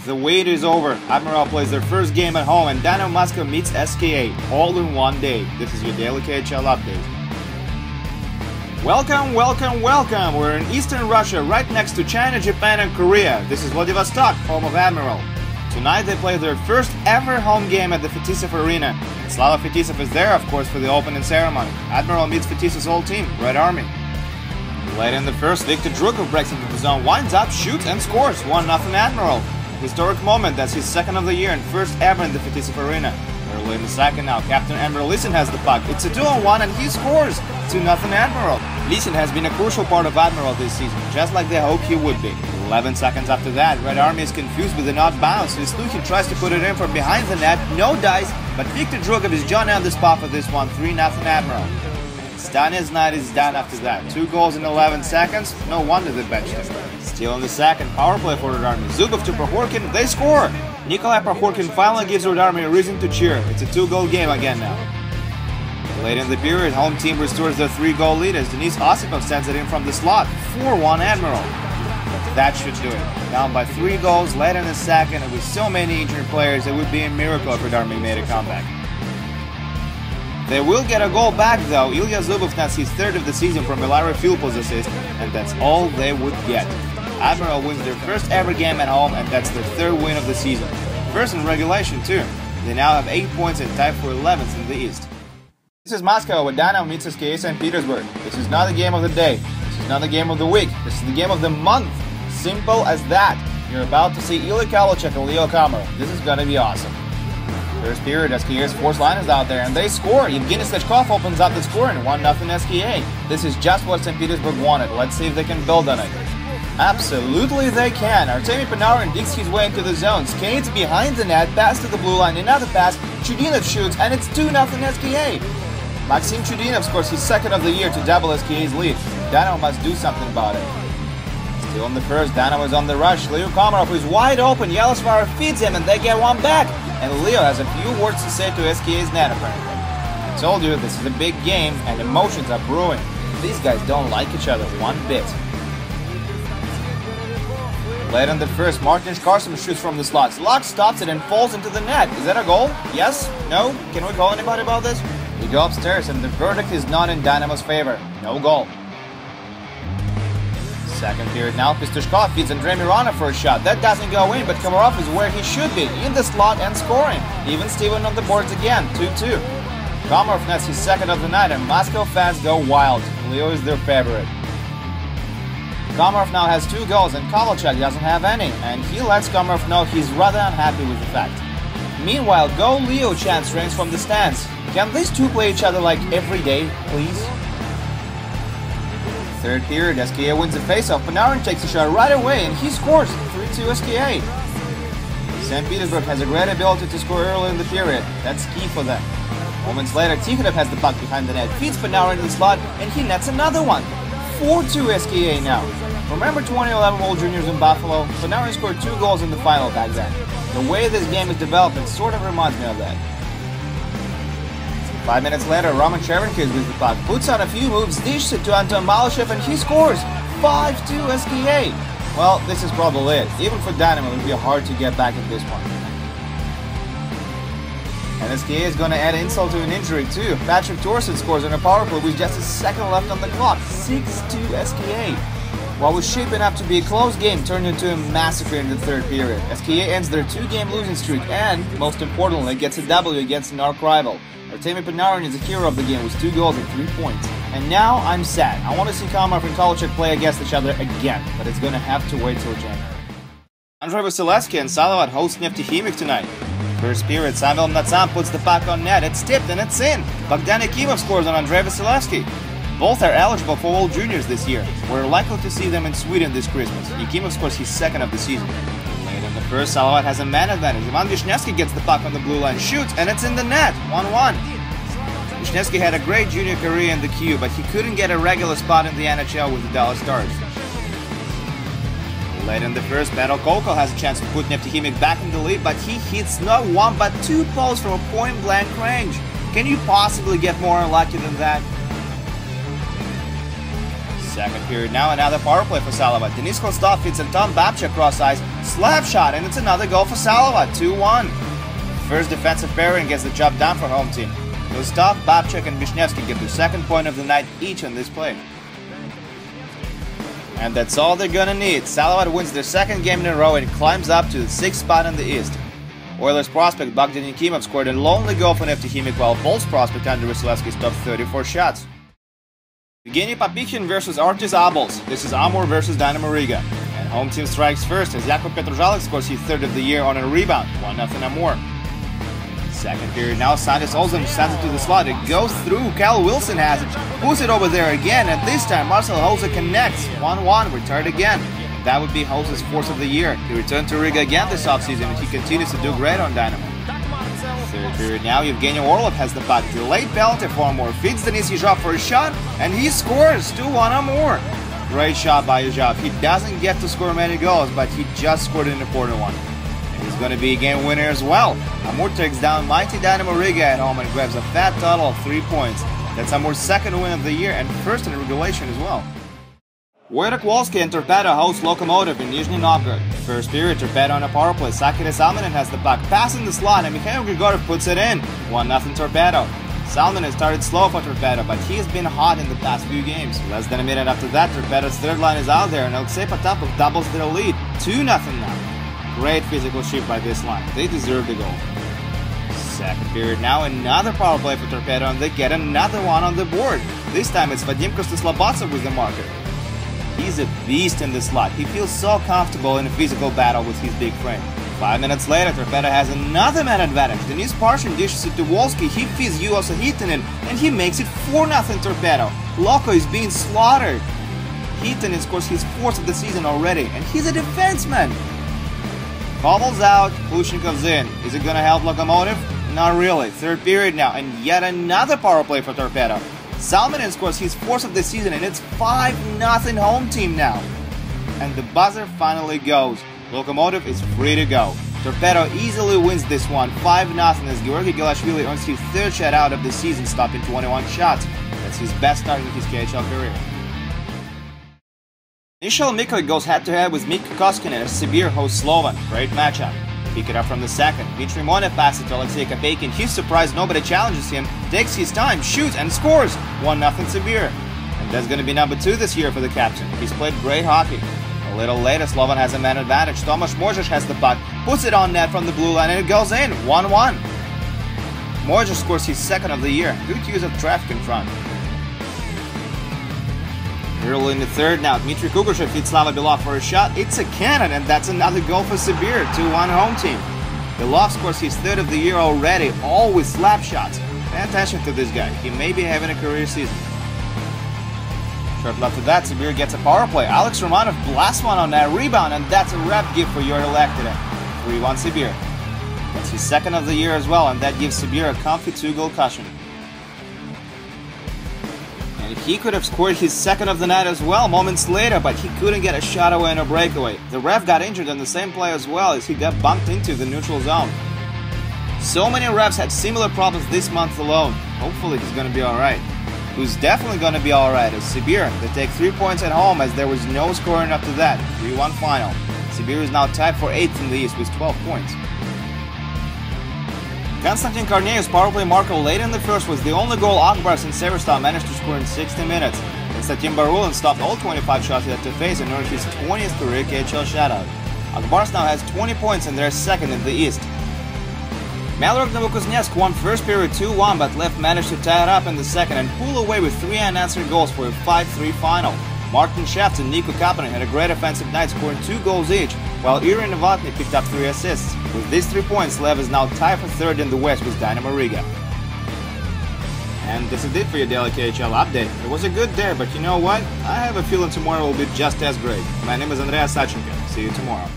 The wait is over. Admiral plays their first game at home and Dynamo Moscow meets SKA, all in one day. This is your daily KHL update. Welcome, welcome, welcome! We're in Eastern Russia, right next to China, Japan and Korea. This is Vladivostok, home of Admiral. Tonight they play their first ever home game at the Fetisov Arena. And Slava Fetisov is there, of course, for the opening ceremony. Admiral meets Fetisov's old team, Red Army. Late in the first, Viktor Drukov breaks into the zone, winds up, shoots and scores 1-0 Admiral. Historic moment, that's his second of the year and first ever in the Fetisov Arena. Early in the second now, Captain Admiral Lisin has the puck. It's a 2-on-1 and he scores 2-0 Admiral. Lisin has been a crucial part of Admiral this season, just like they hoped he would be. 11 seconds after that, Red Army is confused with an odd bounce. Slukin tries to put it in from behind the net, no dice, but Viktor Drukov is John on the spot for this one, 3-0 Admiral. Stanya's night is done after that. 2 goals in 11 seconds, no wonder they benched him. Still in the second, power play for Red Army. Zubov to Prohorkin, they score! Nikolai Prohorkin finally gives Red Army a reason to cheer. It's a 2-goal game again now. Late in the period, home team restores their 3-goal lead as Denis Osipov sends it in from the slot. 4-1 Admiral. That should do it. Down by 3 goals late in the second, and with so many injured players, it would be a miracle if Red Army made a comeback. They will get a goal back though. Ilya Zubov nets his third of the season from Ilari Filippo's assist, and that's all they would get. Admiral wins their first ever game at home, and that's their third win of the season. First in regulation too. They now have 8 points and tied for 11th in the East. This is Moscow, where Dynamo meets SKA St. Petersburg. This is not the game of the day. This is not the game of the week. This is the game of the month. Simple as that. You're about to see Ilya Kalachek and Leo Kamara. This is gonna be awesome. First period, SKA's force line is out there, and they score. Evgeny Stechkov opens up the scoring, 1-0 SKA. This is just what St. Petersburg wanted. Let's see if they can build on it. Absolutely they can. Artemy Panarin digs his way into the zone, skates behind the net, pass to the blue line, another pass, Chudinov shoots, and it's 2-0 SKA. Maxim Chudinov scores his second of the year to double SKA's lead. Dynamo must do something about it. Still in the first, Dynamo is on the rush. Leo Komarov is wide open, Yelosvar feeds him, and they get one back. And Leo has a few words to say to SKA's net apparently. I told you, this is a big game, and emotions are brewing. These guys don't like each other one bit. Late in the first, Martin Shkarsim shoots from the slot. Luck stops it and falls into the net. Is that a goal? Yes? No? Can we call anybody about this? We go upstairs, and the verdict is not in Dynamo's favor. No goal. Second period now, Pistushkov feeds Andrei Mironov for a shot. That doesn't go in, but Komarov is where he should be, in the slot and scoring. Even Steven on the boards again, 2-2. Komarov nets his second of the night, and Moscow fans go wild. Leo is their favorite. Komarov now has 2 goals, and Kovalchuk doesn't have any, and he lets Komarov know he's rather unhappy with the fact. Meanwhile, Go Leo chants rings from the stands. Can these two play each other like every day, please? Third period, SKA wins the faceoff. Panarin takes a shot right away and he scores 3-2 SKA. St. Petersburg has a great ability to score early in the period. That's key for them. Moments later, Tikhonov has the puck behind the net, feeds Panarin in the slot, and he nets another one. 4-2 SKA now. Remember 2011 World Juniors in Buffalo? Panarin scored 2 goals in the final back then. The way this game is developing sort of reminds me of that. 5 minutes later, Roman Cherenko is with the puck, puts out a few moves, dishes it to Anton Malyshev, and he scores 5-2 SKA. Well, this is probably it. Even for Dynamo, it would be hard to get back at this one. And SKA is going to add insult to an injury too. Patrick Torsen scores on a power play with just a second left on the clock, 6-2 SKA. What was shaping up to be a close game turned into a massacre in the third period. SKA ends their 2-game losing streak and, most importantly, gets a W against an arch rival. Artemy Panarin is the hero of the game with 2 goals and 3 points. And now I'm sad. I want to see Komarov and Kalachek play against each other again, but it's going to have to wait till January. Andrei Vasilevsky and Salavat host Neftekhimik tonight. First period, Samuel Mnatsam puts the puck on net, it's tipped and it's in. Bogdan Yakimov scores on Andrei Vasilevsky. Both are eligible for World Juniors this year. We're likely to see them in Sweden this Christmas. Yakimov scores his second of the season. Late in the first, Salavat has a man advantage. Ivan Vishnevsky gets the puck on the blue line, shoots, and it's in the net, 1-1. Vishnevsky had a great junior career in the Q, but he couldn't get a regular spot in the NHL with the Dallas Stars. Late in the first, Pavel Kolko has a chance to put Neftekhimik back in the lead, but he hits not 1 but 2 posts from a point-blank range. Can you possibly get more unlucky than that? Second period now, another power play for Salava. Denis Kostov hits Anton Babchuk cross ice, slap shot, and it's another goal for Salava, 2-1. First defensive pairing gets the job done for home team. Kostov, Babchuk, and Vishnevsky get their second point of the night each on this play. And that's all they're gonna need. Salava wins their second game in a row and climbs up to the 6th spot in the East. Oilers prospect Bogdan Yakimov scored a lonely goal for Neftekhimik, while Bolts prospect Andrei Vasilevsky stopped 34 shots. Evgeny Papikhin versus Artis Abols. This is Amur versus Dynamo Riga. And home team strikes first as Jakub Petrozhalek scores his third of the year on a rebound, 1-0 Amur. Second period now, Sandis Olsen sends it to the slot. It goes through. Cal Wilson has it. Puts it over there again, and this time Marcel Hose connects. 1-1, retired again. That would be Hose's fourth of the year. He returned to Riga again this offseason, and he continues to do great on Dynamo. Third period now, Evgeny Orlov has the puck. Delayed penalty for Amur. Feeds Denis Yezhov for a shot, and he scores 2-1 Amur. Great shot by Yezhov. He doesn't get to score many goals, but he just scored an important one. And he's going to be a game winner as well. Amur takes down mighty Dynamo Riga at home and grabs a fat total of 3 points. That's Amur's second win of the year and first in regulation as well. Wojtek Wolski and Torpedo host Lokomotiv in Nizhny Novgorod. First period, Torpedo on a power play. Sakari Salminen has the puck, passing the slot, and Mikhail Grigorov puts it in. 1-0 Torpedo. Salminen started slow for Torpedo, but he has been hot in the past few games. Less than a minute after that, Torpedo's third line is out there, and Alexei Potapov doubles their lead. 2-0 now. Great physical shift by this line. They deserve the goal. Second period now, another power play for Torpedo, and they get another one on the board. This time it's Vadim Kostoslobasov with the marker. He's a beast in the slot. He feels so comfortable in a physical battle with his big frame. 5 minutes later, Torpedo has another man advantage. Denis Parshin dishes it to Wolski. He feeds Juoso Hietanen, and he makes it 4-0 Torpedo. Loko is being slaughtered. Hietanen scores his fourth of the season already, and he's a defenseman. Koval's out, Klushnikov's in. Is it gonna help Lokomotiv? Not really. Third period now, and yet another power play for Torpedo. Salminen scores his fourth of the season, and it's 5-0 home team now. And the buzzer finally goes. Lokomotiv is free to go. Torpedo easily wins this one, 5-0, as Georgi Gelashvili earns his third shutout of the season, stopping 21 shots. That's his best start in his KHL career. Michal Mikolik goes head-to-head with Mika Koskinen as Sibir hosts Slovan. Great matchup. Pick it up from the second. Dmitry Monev passes to Alexei Kopeikin. He's surprised nobody challenges him, takes his time, shoots, and scores! 1-0 Sibir. And that's going to be number 2 this year for the captain. He's played great hockey. A little later, Slovan has a man advantage. Tomasz Mojis has the puck, puts it on net from the blue line, and it goes in. 1-1. Mojis scores his second of the year. Good use of traffic in front. Early in the third now, Dmitry Kugushev hits Slava Belov for a shot. It's a cannon, and that's another goal for Sibir, 2-1 home team. Belov scores his third of the year already, all with slap shots. Pay attention to this guy, he may be having a career season. Shortly after that, Sibir gets a power play. Alex Romanov blasts one on that rebound, and that's a wrap gift for Yuri Lehtinen. 3-1 Sibir. That's his second of the year as well, and that gives Sibir a comfy 2-goal cushion. And he could have scored his second of the night as well moments later, but he couldn't get a shot away and a breakaway. The ref got injured on the same play as well as he got bumped into the neutral zone. So many refs had similar problems this month alone. Hopefully he's going to be alright. Who's definitely going to be alright is Sibir. They take 3 points at home as there was no scoring after that. 3-1 final. Sibir is now tied for 8th in the East with 12 points. Konstantin Kornei's power play marker late in the first was the only goal Akbar since Severstal managed to score in 60 minutes. Konstantin Barulin stopped all 25 shots he had to face and earned his 20th career KHL shutout. Akbars now has 20 points and they're second in the East. Malorok Novokuznetsk won first period 2-1 but Lev managed to tie it up in the second and pull away with 3 unanswered goals for a 5-3 final. Martin Shafts and Niko Kapanen had a great offensive night, scoring 2 goals each, while Iri Novotny picked up 3 assists. With these 3 points, Lev is now tied for third in the West with Dynamo Riga. And this is it for your daily KHL update. It was a good day, but you know what? I have a feeling tomorrow will be just as great. My name is Andreas Sachenko. See you tomorrow.